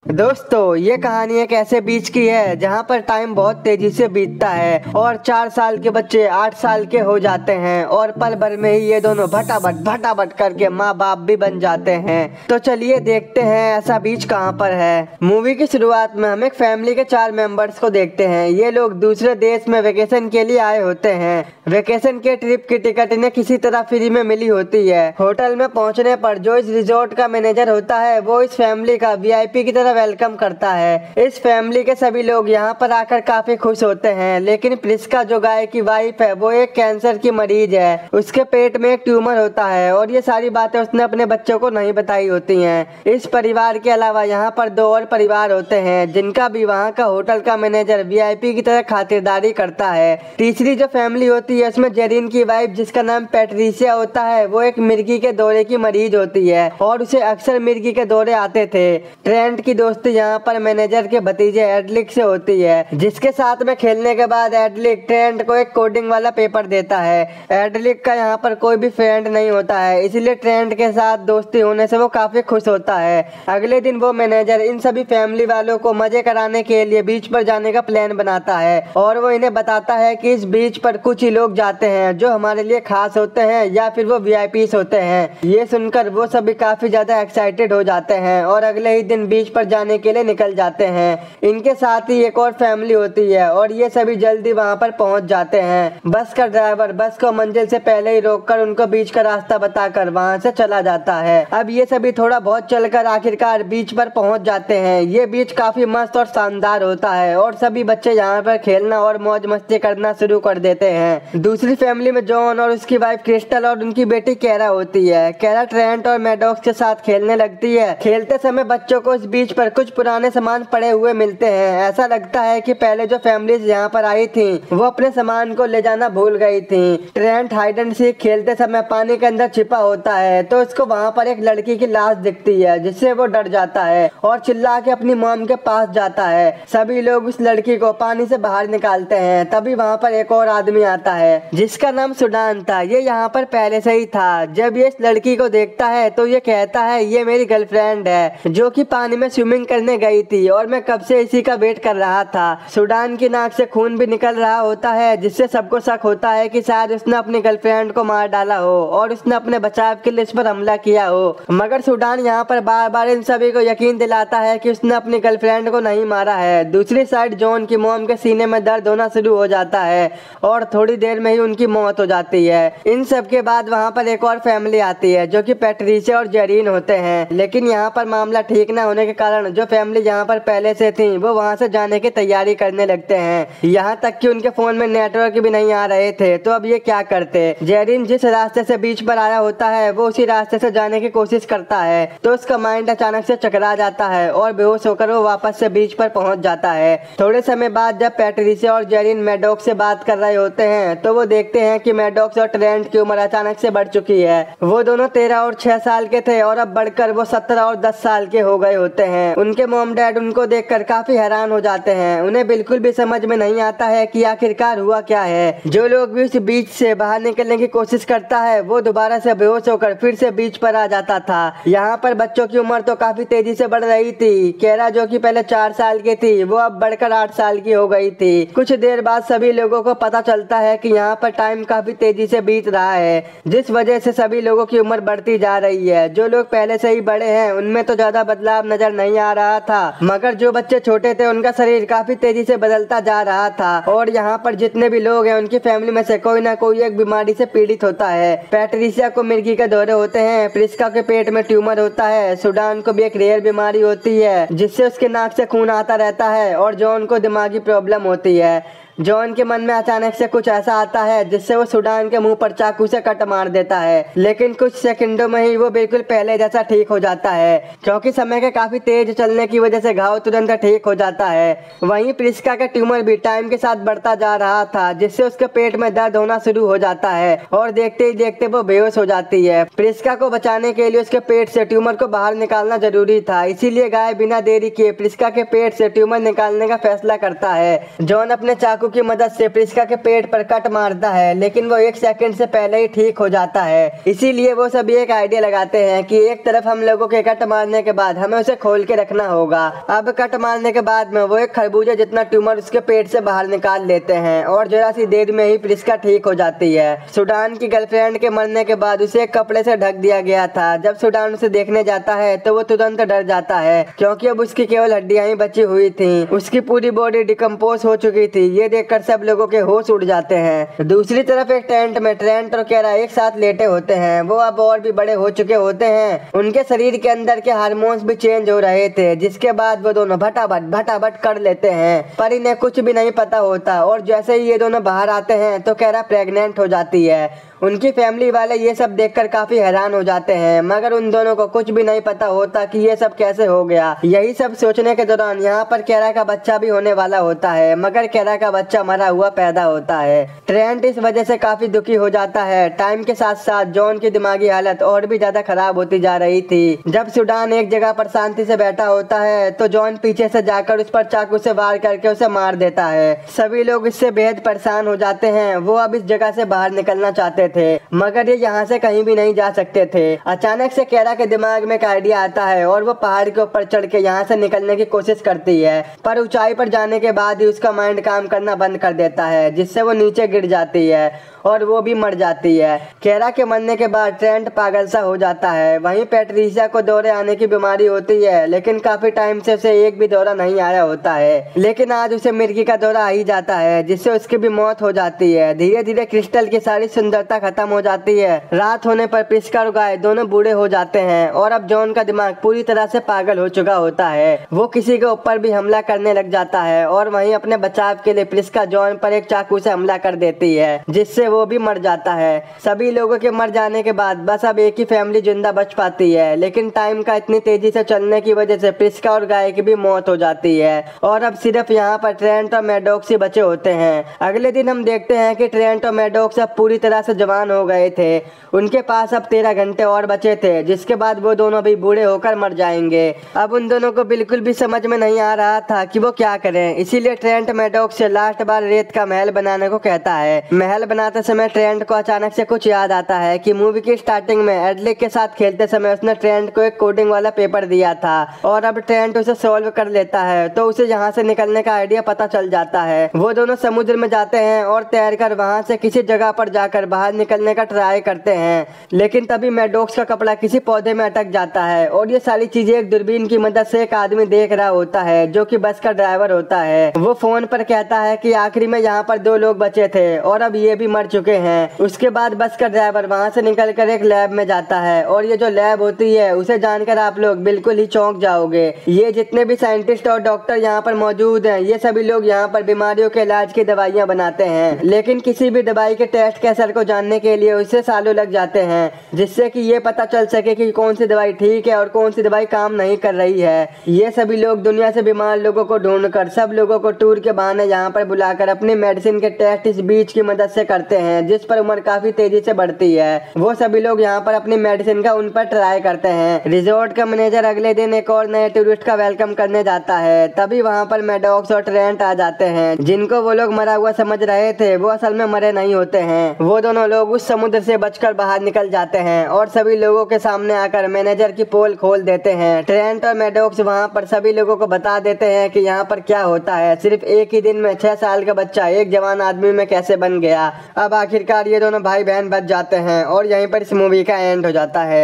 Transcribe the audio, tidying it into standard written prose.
दोस्तों, ये कहानी एक ऐसे बीच की है जहाँ पर टाइम बहुत तेजी से बीतता है और 4 साल के बच्चे 8 साल के हो जाते हैं और पल भर में ही ये दोनों भटाभट करके माँ बाप भी बन जाते हैं। तो चलिए देखते हैं ऐसा बीच कहाँ पर है। मूवी की शुरुआत में हम एक फैमिली के 4 मेंबर्स को देखते हैं। ये लोग दूसरे देश में वेकेशन के लिए आए होते हैं। वेकेशन के ट्रिप की टिकट इन्हें किसी तरह फ्री में मिली होती है। होटल में पहुँचने पर जो इस रिजॉर्ट का मैनेजर होता है वो इस फैमिली का VIP की तरह वेलकम करता है। इस फैमिली के सभी लोग यहाँ पर आकर काफी खुश होते हैं, लेकिन प्रिस्का जो गाय की वाइफ है वो एक कैंसर की मरीज है। उसके पेट में एक ट्यूमर होता है और ये सारी बातें उसने अपने बच्चों को नहीं बताई होती हैं। इस परिवार के अलावा यहाँ पर 2 और परिवार होते हैं जिनका भी वहाँ का होटल का मैनेजर VIP की तरह खातिरदारी करता है। तीसरी जो फैमिली होती है उसमें जेरिन की वाइफ जिसका नाम पैट्रिसिया होता है वो एक मिर्गी के दौरे की मरीज होती है और उसे अक्सर मिर्गी के दौरे आते थे। ट्रेंट की दोस्ती यहाँ पर मैनेजर के भतीजे एडलिक से होती है, जिसके साथ में खेलने के बाद एडलिक ट्रेंट को एक कोडिंग वाला पेपर देता है। एडलिक का यहाँ पर कोई भी फ्रेंड नहीं होता है, इसलिए ट्रेंट के साथ दोस्ती होने से वो काफी खुश होता है। अगले दिन वो मैनेजर इन सभी फैमिली वालों को मजे कराने के लिए बीच पर जाने का प्लान बनाता है और वो इन्हें बताता है कि इस बीच पर कुछ ही लोग जाते हैं जो हमारे लिए खास होते हैं या फिर वो VIPs होते हैं। ये सुनकर वो सभी काफी ज्यादा एक्साइटेड हो जाते हैं और अगले ही दिन बीच पर जाने के लिए निकल जाते हैं। इनके साथ ही एक और फैमिली होती है और ये सभी जल्दी वहाँ पर पहुँच जाते हैं। बस का ड्राइवर बस को मंजिल से पहले ही रोककर उनको बीच का रास्ता बताकर वहाँ से चला जाता है। अब ये सभी थोड़ा बहुत चलकर आखिरकार बीच पर पहुँच जाते हैं। ये बीच काफी मस्त और शानदार होता है और सभी बच्चे यहाँ पर खेलना और मौज मस्ती करना शुरू कर देते हैं। दूसरी फैमिली में जॉन और उसकी वाइफ क्रिस्टल और उनकी बेटी कैरा होती है। कैरा ट्रेंट और मैडॉक्स के साथ खेलने लगती है। खेलते समय बच्चों को इस बीच पर कुछ पुराने सामान पड़े हुए मिलते हैं। ऐसा लगता है कि पहले जो फैमिलीज यहाँ पर आई थी वो अपने सामान को ले जाना भूल गई थी। ट्रेंट हाइड एंड सीक खेलते समय पानी के अंदर छिपा होता है तो उसको वहाँ पर एक लड़की की लाश दिखती है, जिससे वो डर जाता है और चिल्ला के अपनी मॉम के पास जाता है। सभी लोग उस लड़की को पानी से बाहर निकालते हैं। तभी वहाँ पर एक और आदमी आता है जिसका नाम सुडान था। ये यहाँ पर पहले से ही था। जब ये इस लड़की को देखता है तो ये कहता है ये मेरी गर्लफ्रेंड है जो कि पानी में स्विमिंग करने गई थी और मैं कब से इसी का वेट कर रहा था। सुडान की नाक से खून भी निकल रहा होता है, जिससे सबको शक होता है कि शायद उसने अपनी गर्लफ्रेंड को मार डाला हो और उसने अपने बचाव के लिए इस पर हमला किया हो। मगर सुडान यहाँ पर बार बार इन सभी को यकीन दिलाता है कि उसने अपनी गर्लफ्रेंड को नहीं मारा है। दूसरी साइड जॉन की मॉम के सीने में दर्द होना शुरू हो जाता है और थोड़ी देर में ही उनकी मौत हो जाती है। इन सब के बाद वहाँ पर एक और फैमिली आती है जो कि पैट्रिसिया और जेरिन होते हैं, लेकिन यहाँ पर मामला ठीक न होने के कारण जो फैमिली यहाँ पर पहले से थी वो वहाँ से जाने की तैयारी करने लगते हैं। यहाँ तक कि उनके फोन में नेटवर्क भी नहीं आ रहे थे। तो अब ये क्या करते। जेरिन जिस रास्ते से बीच पर आया होता है वो उसी रास्ते से जाने की कोशिश करता है तो उसका माइंड अचानक से चकरा जाता है और बेहोश होकर वो वापस से बीच पर पहुंच जाता है। थोड़े समय बाद जब पैट्रिसिया और जेरिन मैडॉक्स से बात कर रहे होते हैं तो वो देखते हैं कि मैडॉक्स और ट्रेंट की उम्र अचानक से बढ़ चुकी है। वो दोनों 13 और 6 साल के थे और अब बढ़कर वो 17 और 10 साल के हो गए होते हैं। उनके मॉम डैड उनको देखकर काफी हैरान हो जाते हैं। उन्हें बिल्कुल भी समझ में नहीं आता है कि आखिरकार हुआ क्या है। जो लोग भी उस बीच से बाहर निकलने की कोशिश करता है वो दोबारा से बेहोश होकर फिर से बीच पर आ जाता था। यहाँ पर बच्चों की उम्र तो काफी तेजी से बढ़ रही थी। कैरा जो कि पहले 4 साल की थी वो अब बढ़कर 8 साल की हो गई थी। कुछ देर बाद सभी लोगों को पता चलता है कि यहाँ पर टाइम काफी तेजी से बीत रहा है, जिस वजह से सभी लोगों की उम्र बढ़ती जा रही है। जो लोग पहले से ही बड़े हैं उनमें तो ज्यादा बदलाव नजर नहीं आ रहा था, मगर जो बच्चे छोटे थे उनका शरीर काफी तेजी से बदलता जा रहा था। और यहाँ पर जितने भी लोग हैं उनकी फैमिली में से कोई ना कोई एक बीमारी से पीड़ित होता है। पैट्रिसिया को मिर्गी के दौरे होते हैं, प्रिस्का के पेट में ट्यूमर होता है, सुडान को भी एक रेयर बीमारी होती है जिससे उसके नाक से खून आता रहता है और जॉन को दिमागी प्रॉब्लम होती है। जॉन के मन में अचानक से कुछ ऐसा आता है जिससे वो सुडान के मुंह पर चाकू से कट मार देता है, लेकिन कुछ सेकंडों में ही वो बिल्कुल पहले जैसा ठीक हो जाता है क्योंकि समय के काफी तेज चलने की वजह से घाव तुरंत ठीक हो जाता है। वहीं प्रिस्का का ट्यूमर भी टाइम के साथ बढ़ता जा रहा था, जिससे उसके पेट में दर्द होना शुरू हो जाता है और देखते ही देखते वो बेहोश हो जाती है। प्रिस्का को बचाने के लिए उसके पेट से ट्यूमर को बाहर निकालना जरूरी था, इसीलिए गाय बिना देरी किए प्रिस्का के पेट से ट्यूमर निकालने का फैसला करता है। जॉन अपने चाकू चाकू की मदद से प्रिस्का के पेट पर कट मारता है, लेकिन वो 1 सेकंड से पहले ही ठीक हो जाता है। इसीलिए वो सभी एक आइडिया लगाते हैं कि एक तरफ हम लोगों के कट मारने के बाद हमें उसे खोल के रखना होगा। अब कट मारने के बाद में वो एक खरबूजे जितना ट्यूमर उसके पेट से बाहर निकाल लेते हैं और जरा सी देर में ही प्रिस्का ठीक हो जाती है। सुडान की गर्लफ्रेंड के मरने के बाद उसे एक कपड़े से ढक दिया गया था। जब सुडान उसे देखने जाता है तो वो तुरंत डर जाता है, क्योंकि अब उसकी केवल हड्डियां ही बची हुई थी। उसकी पूरी बॉडी डिकम्पोज हो चुकी थी। ये देखकर सब लोगों के होश उड़ जाते हैं। दूसरी तरफ एक टेंट में ट्रेंट और केरा एक साथ लेटे होते हैं। वो अब और भी बड़े हो चुके होते हैं। उनके शरीर के अंदर के हार्मोन्स भी चेंज हो रहे थे, जिसके बाद वो दोनों भटाभट कर लेते हैं। पर इन्हें कुछ भी नहीं पता होता और जैसे ही ये दोनों बाहर आते हैं तो केरा प्रेग्नेंट हो जाती है। उनकी फैमिली वाले ये सब देखकर काफी हैरान हो जाते हैं, मगर उन दोनों को कुछ भी नहीं पता होता कि ये सब कैसे हो गया। यही सब सोचने के दौरान यहाँ पर केरा का बच्चा भी होने वाला होता है, मगर केरा का बच्चा मरा हुआ पैदा होता है। ट्रेंट इस वजह से काफी दुखी हो जाता है। टाइम के साथ साथ जॉन की दिमागी हालत और भी ज्यादा खराब होती जा रही थी। जब सुडान एक जगह पर शांति से बैठा होता है तो जॉन पीछे से जाकर उस पर चाकू से वार करके उसे मार देता है। सभी लोग इससे बेहद परेशान हो जाते हैं। वो अब इस जगह से बाहर निकलना चाहते थे, मगर ये यहाँ से कहीं भी नहीं जा सकते थे। अचानक से केरा के दिमाग में एक आइडिया आता है और वो पहाड़ के ऊपर चढ़ के यहाँ से निकलने की कोशिश करती है, पर ऊंचाई पर जाने के बाद ही उसका माइंड काम करना बंद कर देता है, जिससे वो नीचे गिर जाती है और वो भी मर जाती है। केरा के मरने के बाद ट्रेंट पागल सा हो जाता है। वहीं पैट्रिसिया को दौरे आने की बीमारी होती है, लेकिन काफी टाइम से उसे एक भी दौरा नहीं आया होता है। लेकिन आज उसे मिर्गी का दौरा आ ही जाता है, जिससे उसकी भी मौत हो जाती है। धीरे धीरे क्रिस्टल की सारी सुंदरता खत्म हो जाती है। रात होने पर प्रिस्का और गाय दोनों बूढ़े हो जाते हैं और अब जॉन का दिमाग पूरी तरह से पागल हो चुका होता है। वो किसी के ऊपर भी हमला करने लग जाता है और वहीं अपने बचाव के लिए प्रिस्का जॉन पर एक चाकू से हमला कर देती है, जिससे वो भी मर जाता है। सभी लोगों के मर जाने के बाद बस अब एक ही फैमिली जिंदा बच पाती है, लेकिन टाइम का इतनी तेजी से चलने की वजह से प्रिस्का और गाय की भी मौत हो जाती है और अब सिर्फ यहाँ पर ट्रेंट और मैडॉक्स ही बचे होते हैं। अगले दिन हम देखते हैं कि ट्रेंट और मैडॉक्स अब पूरी तरह से जवान हो गए थे। उनके पास अब 13 घंटे और बचे थे, जिसके बाद वो दोनों भी बूढ़े होकर मर जाएंगे। अब उन दोनों को बिल्कुल भी समझ में नहीं आ रहा था कि वो क्या करें, इसीलिए ट्रेंट मैडॉक्स से लास्ट बार रेत का महल बनाने को कहता है। महल बनाते समय ट्रेंट को अचानक से कुछ याद आता है कि मूवी की स्टार्टिंग में एडलिक के साथ खेलते समय उसने ट्रेंट को एक कोडिंग वाला पेपर दिया था और अब ट्रेंट उसे सॉल्व कर लेता है, तो उसे यहाँ से निकलने का आइडिया पता चल जाता है। वो दोनों समुद्र में जाते हैं और तैरकर वहाँ से किसी जगह पर जाकर बाहर निकलने का ट्राई करते हैं, लेकिन तभी मैडॉक्स का कपड़ा किसी पौधे में अटक जाता है और ये सारी चीजें एक दूरबीन की मदद से एक आदमी देख रहा होता है, जो कि बस का ड्राइवर होता है। वो फोन पर कहता है कि आखिरी में यहाँ पर 2 लोग बचे थे और अब ये भी मर चुके हैं। उसके बाद बस का ड्राइवर वहाँ से निकलकर एक लैब में जाता है और ये जो लैब होती है उसे जानकर आप लोग बिल्कुल ही चौंक जाओगे। ये जितने भी साइंटिस्ट और डॉक्टर यहाँ पर मौजूद हैं, ये सभी लोग यहाँ पर बीमारियों के इलाज की दवाइयाँ बनाते हैं, लेकिन किसी भी दवाई के टेस्ट के असर को जानने के लिए उसे सालों लग जाते हैं, जिससे कि ये पता चल सके कि कौन सी दवाई ठीक है और कौन सी दवाई काम नहीं कर रही है। ये सभी लोग दुनिया से बीमार लोगों को ढूंढकर सब लोगों को टूर के बहाने यहाँ पर बुलाकर अपनी मेडिसिन के टेस्ट इस बीज की मदद से करते हैं, जिस पर उम्र काफी तेजी से बढ़ती है। वो सभी लोग यहाँ पर अपनी मेडिसिन का उन पर ट्राई करते हैं। रिजॉर्ट का मैनेजर अगले दिन एक और नए टूरिस्ट का वेलकम करने जाता है, तभी वहाँ पर मैडॉक्स और ट्रेंट आ जाते हैं, जिनको वो लोग मरा हुआ समझ रहे थे, वो असल में मरे नहीं होते हैं। वो दोनों लोग उस समुद्र से बचकर बाहर निकल जाते हैं और सभी लोगों के सामने आकर मैनेजर की पोल खोल देते हैं। ट्रेंट और मैडॉक्स वहाँ पर सभी लोगों को बता देते हैं कि यहाँ पर क्या होता है, सिर्फ एक ही दिन में 6 साल का बच्चा एक जवान आदमी में कैसे बन गया। अब आखिरकार ये दोनों भाई बहन बच जाते हैं और यहीं पर इस मूवी का एंड हो जाता है।